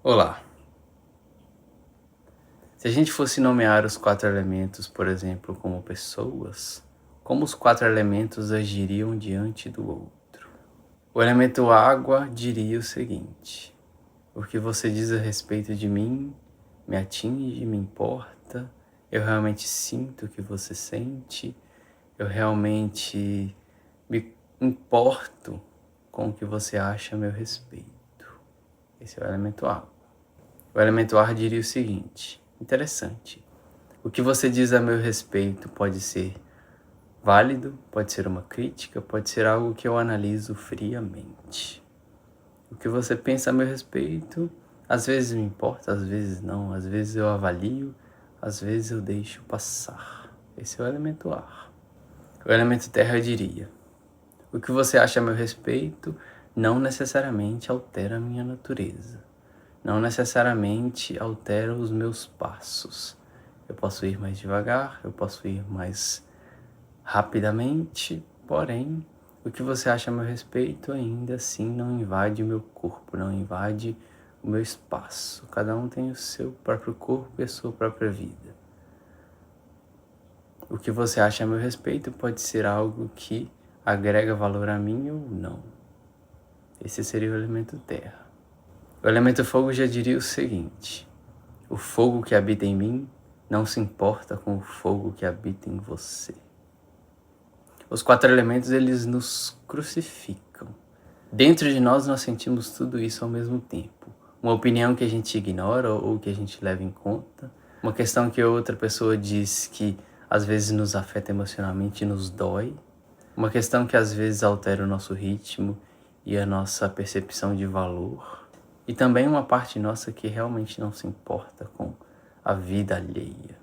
Olá! Se a gente fosse nomear os 4 elementos, por exemplo, como pessoas, como os 4 elementos agiriam diante do outro? O elemento água diria o seguinte: o que você diz a respeito de mim me atinge, me importa, eu realmente sinto o que você sente, eu realmente me importo com o que você acha a meu respeito. Esse é o elemento água. O elemento ar diria o seguinte: interessante. O que você diz a meu respeito pode ser válido, pode ser uma crítica, pode ser algo que eu analiso friamente. O que você pensa a meu respeito, às vezes me importa, às vezes não, às vezes eu avalio, às vezes eu deixo passar. Esse é o elemento ar. O elemento terra diria: o que você acha a meu respeito não necessariamente altera a minha natureza. Não necessariamente altera os meus passos. Eu posso ir mais devagar, eu posso ir mais rapidamente, porém, o que você acha a meu respeito ainda assim não invade o meu corpo, não invade o meu espaço. Cada um tem o seu próprio corpo e a sua própria vida. O que você acha a meu respeito pode ser algo que agrega valor a mim ou não. Esse seria o elemento terra. O elemento fogo já diria o seguinte: o fogo que habita em mim não se importa com o fogo que habita em você. Os 4 elementos, eles nos crucificam. Dentro de nós sentimos tudo isso ao mesmo tempo. Uma opinião que a gente ignora ou que a gente leva em conta. Uma questão que outra pessoa diz que às vezes nos afeta emocionalmente e nos dói. Uma questão que às vezes altera o nosso ritmo e a nossa percepção de valor. E também uma parte nossa que realmente não se importa com a vida alheia.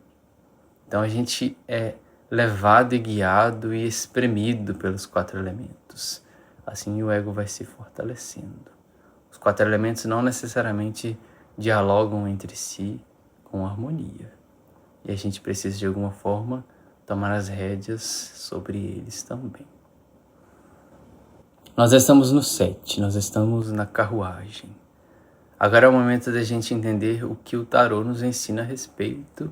Então a gente é levado e guiado e espremido pelos 4 elementos. Assim o ego vai se fortalecendo. Os 4 elementos não necessariamente dialogam entre si com harmonia. E a gente precisa de alguma forma tomar as rédeas sobre eles também. Nós estamos no 7, nós estamos na carruagem. Agora é o momento da gente entender o que o tarô nos ensina a respeito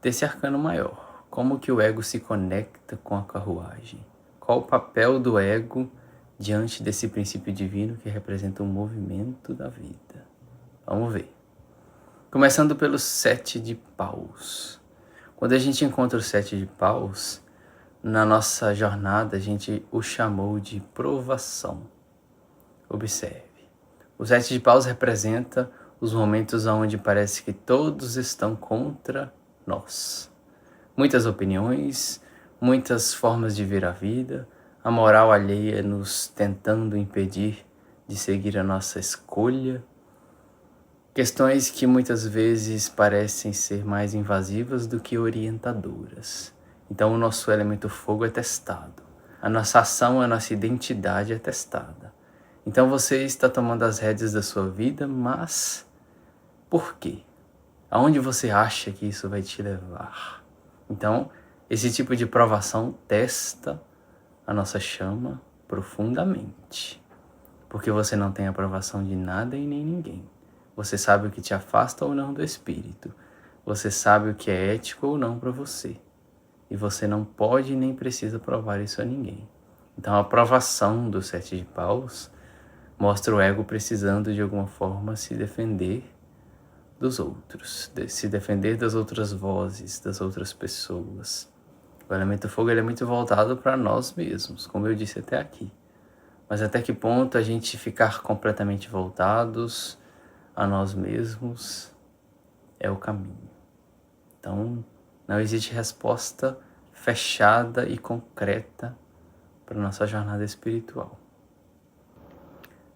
desse arcano maior. Como que o ego se conecta com a carruagem? Qual o papel do ego diante desse princípio divino que representa o movimento da vida? Vamos ver. Começando pelo 7 de paus. Quando a gente encontra o 7 de paus, na nossa jornada a gente o chamou de provação. Observe. O 7 de paus representa os momentos onde parece que todos estão contra nós. Muitas opiniões, muitas formas de ver a vida, a moral alheia nos tentando impedir de seguir a nossa escolha. Questões que muitas vezes parecem ser mais invasivas do que orientadoras. Então o nosso elemento fogo é testado. A nossa ação, a nossa identidade é testada. Então você está tomando as rédeas da sua vida, mas por quê? Aonde você acha que isso vai te levar? Então, esse tipo de provação testa a nossa chama profundamente. Porque você não tem aprovação de nada e nem ninguém. Você sabe o que te afasta ou não do espírito. Você sabe o que é ético ou não para você. E você não pode nem precisa provar isso a ninguém. Então, a aprovação do 7 de paus mostra o ego precisando de alguma forma se defender dos outros, se defender das outras vozes, das outras pessoas. O elemento fogo ele é muito voltado para nós mesmos, como eu disse até aqui. Mas até que ponto a gente ficar completamente voltados a nós mesmos é o caminho. Então, não existe resposta fechada e concreta para a nossa jornada espiritual.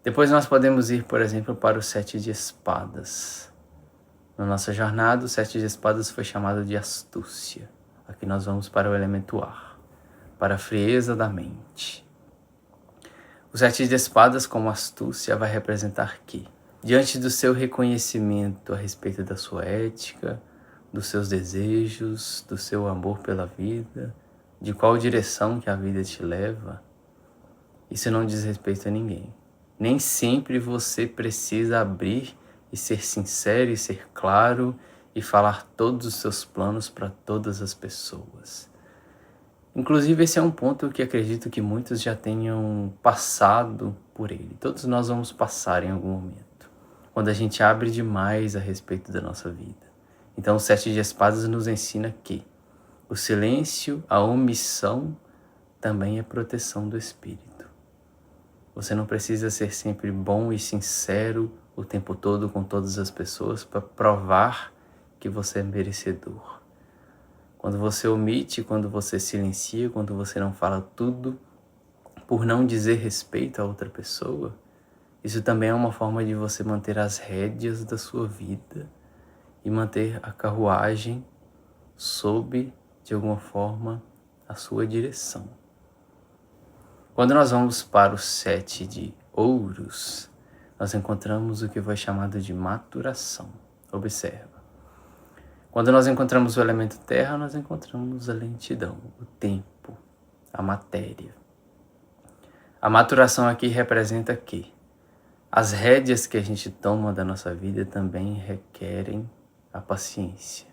Depois nós podemos ir, por exemplo, para o 7 de espadas. Na nossa jornada, o 7 de espadas foi chamado de astúcia. Aqui nós vamos para o elemento ar, para a frieza da mente. O 7 de espadas, como astúcia, vai representar que, diante do seu reconhecimento a respeito da sua ética, dos seus desejos, do seu amor pela vida, de qual direção que a vida te leva, isso não diz respeito a ninguém. Nem sempre você precisa abrir e ser sincero e ser claro e falar todos os seus planos para todas as pessoas. Inclusive, esse é um ponto que acredito que muitos já tenham passado por ele. Todos nós vamos passar em algum momento, quando a gente abre demais a respeito da nossa vida. Então, o 7 de espadas nos ensina que o silêncio, a omissão, também é proteção do espírito. Você não precisa ser sempre bom e sincero o tempo todo com todas as pessoas para provar que você é merecedor. Quando você omite, quando você silencia, quando você não fala tudo por não dizer respeito a outra pessoa, isso também é uma forma de você manter as rédeas da sua vida e manter a carruagem sob, de alguma forma, a sua direção. Quando nós vamos para o 7 de ouros, nós encontramos o que foi chamado de maturação. Observa. Quando nós encontramos o elemento terra, nós encontramos a lentidão, o tempo, a matéria. A maturação aqui representa que as rédeas que a gente toma da nossa vida também requerem a paciência.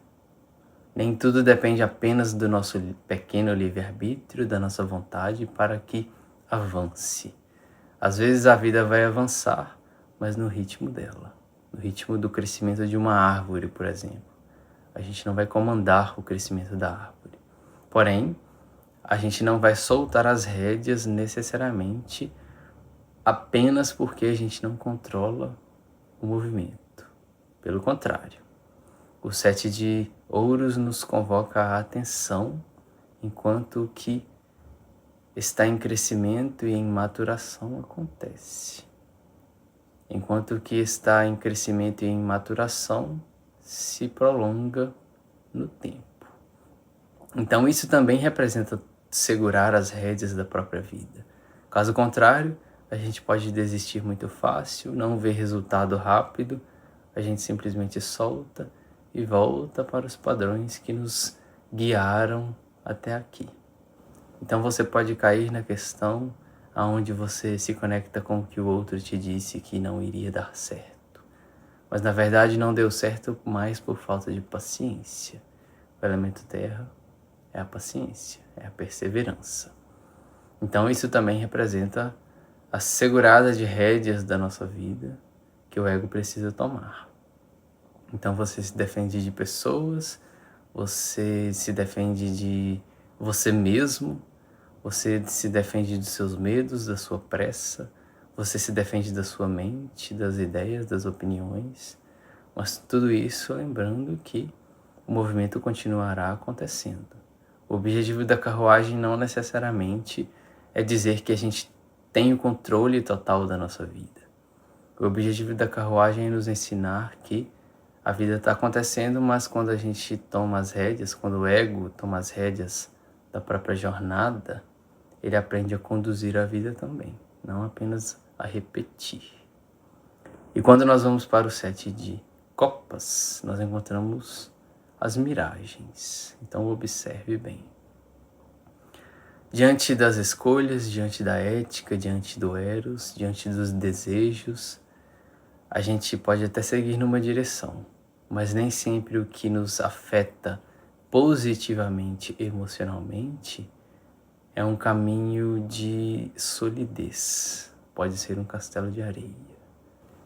Nem tudo depende apenas do nosso pequeno livre-arbítrio, da nossa vontade para que avance. Às vezes a vida vai avançar, mas no ritmo dela, no ritmo do crescimento de uma árvore, por exemplo. A gente não vai comandar o crescimento da árvore. Porém, a gente não vai soltar as rédeas necessariamente apenas porque a gente não controla o movimento. Pelo contrário, o 7 de ouros nos convoca a atenção enquanto que está em crescimento e em maturação acontece. Enquanto que está em crescimento e em maturação se prolonga no tempo. Então isso também representa segurar as rédeas da própria vida. Caso contrário, a gente pode desistir muito fácil, não ver resultado rápido, a gente simplesmente solta e volta para os padrões que nos guiaram até aqui. Então você pode cair na questão onde você se conecta com o que o outro te disse que não iria dar certo. Mas na verdade não deu certo mais por falta de paciência. O elemento terra é a paciência, é a perseverança. Então isso também representa a segurada de rédeas da nossa vida que o ego precisa tomar. Então você se defende de pessoas, você se defende de você mesmo, você se defende dos seus medos, da sua pressa, você se defende da sua mente, das ideias, das opiniões, mas tudo isso lembrando que o movimento continuará acontecendo. O objetivo da carruagem não necessariamente é dizer que a gente tem o controle total da nossa vida. O objetivo da carruagem é nos ensinar que a vida está acontecendo, mas quando a gente toma as rédeas, quando o ego toma as rédeas da própria jornada, ele aprende a conduzir a vida também, não apenas a repetir. E quando nós vamos para o 7 de copas, nós encontramos as miragens. Então observe bem. Diante das escolhas, diante da ética, diante do eros, diante dos desejos, a gente pode até seguir numa direção, mas nem sempre o que nos afeta positivamente, emocionalmente, é um caminho de solidez. Pode ser um castelo de areia.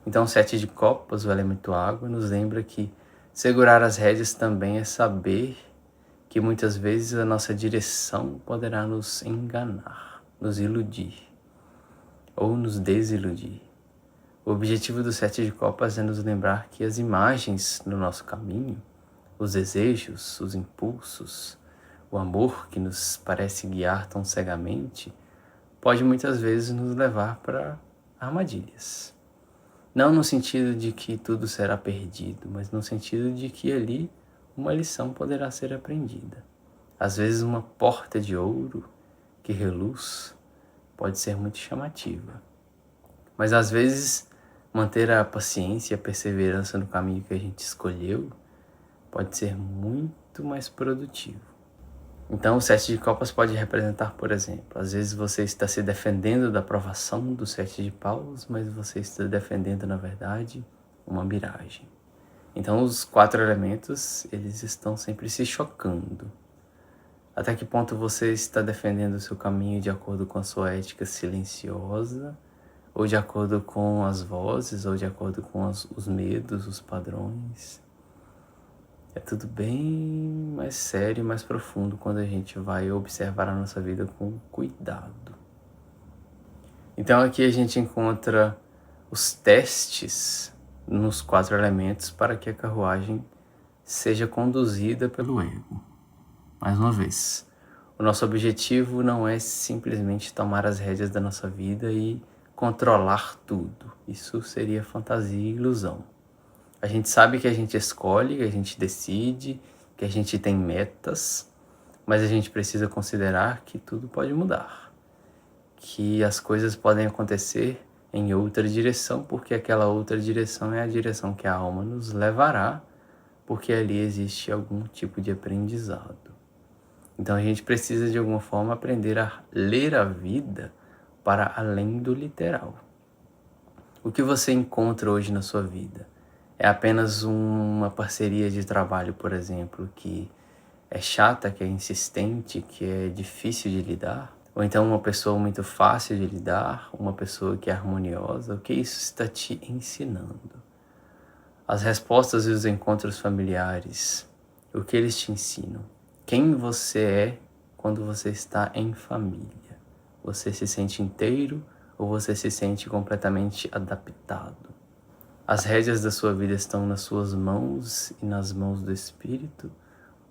Então, o 7 de copas, o elemento água, nos lembra que segurar as rédeas também é saber que muitas vezes a nossa direção poderá nos enganar, nos iludir ou nos desiludir. O objetivo do 7 de copas é nos lembrar que as imagens no nosso caminho, os desejos, os impulsos, o amor que nos parece guiar tão cegamente, pode muitas vezes nos levar para armadilhas. Não no sentido de que tudo será perdido, mas no sentido de que ali uma lição poderá ser aprendida. Às vezes uma porta de ouro que reluz pode ser muito chamativa. Mas às vezes manter a paciência e a perseverança no caminho que a gente escolheu pode ser muito mais produtivo. Então o 7 de copas pode representar, por exemplo, às vezes você está se defendendo da aprovação do 7 de paus, mas você está defendendo, na verdade, uma miragem. Então os 4 elementos, eles estão sempre se chocando. Até que ponto você está defendendo o seu caminho de acordo com a sua ética silenciosa, ou de acordo com as vozes, ou de acordo com os medos, os padrões? É tudo bem mais sério e mais profundo quando a gente vai observar a nossa vida com cuidado. Então aqui a gente encontra os testes nos 4 elementos para que a carruagem seja conduzida pelo ego. Mais uma vez, o nosso objetivo não é simplesmente tomar as rédeas da nossa vida e controlar tudo. Isso seria fantasia e ilusão. A gente sabe que a gente escolhe, que a gente decide, que a gente tem metas, mas a gente precisa considerar que tudo pode mudar, que as coisas podem acontecer em outra direção, porque aquela outra direção é a direção que a alma nos levará, porque ali existe algum tipo de aprendizado. Então a gente precisa de alguma forma aprender a ler a vida para além do literal. O que você encontra hoje na sua vida? É apenas uma parceria de trabalho, por exemplo, que é chata, que é insistente, que é difícil de lidar? Ou então uma pessoa muito fácil de lidar, uma pessoa que é harmoniosa? O que isso está te ensinando? As respostas e os encontros familiares, o que eles te ensinam? Quem você é quando você está em família? Você se sente inteiro ou você se sente completamente adaptado? As rédeas da sua vida estão nas suas mãos e nas mãos do Espírito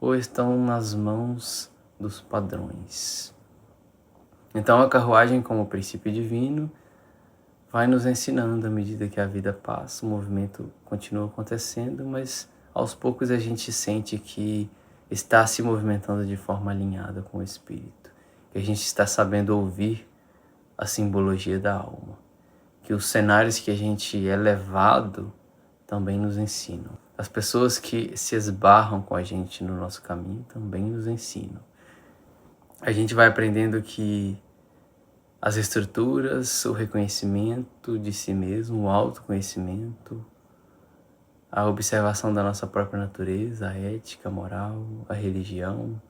ou estão nas mãos dos padrões? Então a carruagem, como princípio divino, vai nos ensinando à medida que a vida passa, o movimento continua acontecendo, mas aos poucos a gente sente que está se movimentando de forma alinhada com o Espírito, que a gente está sabendo ouvir a simbologia da alma, que os cenários que a gente é levado também nos ensinam. As pessoas que se esbarram com a gente no nosso caminho também nos ensinam. A gente vai aprendendo que as estruturas, o reconhecimento de si mesmo, o autoconhecimento, a observação da nossa própria natureza, a ética, a moral, a religião,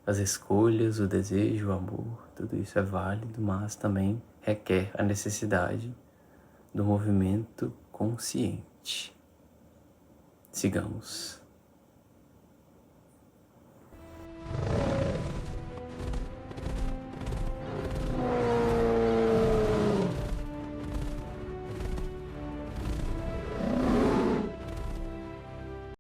as escolhas, o desejo, o amor, tudo isso é válido, mas também requer a necessidade do movimento consciente. Sigamos.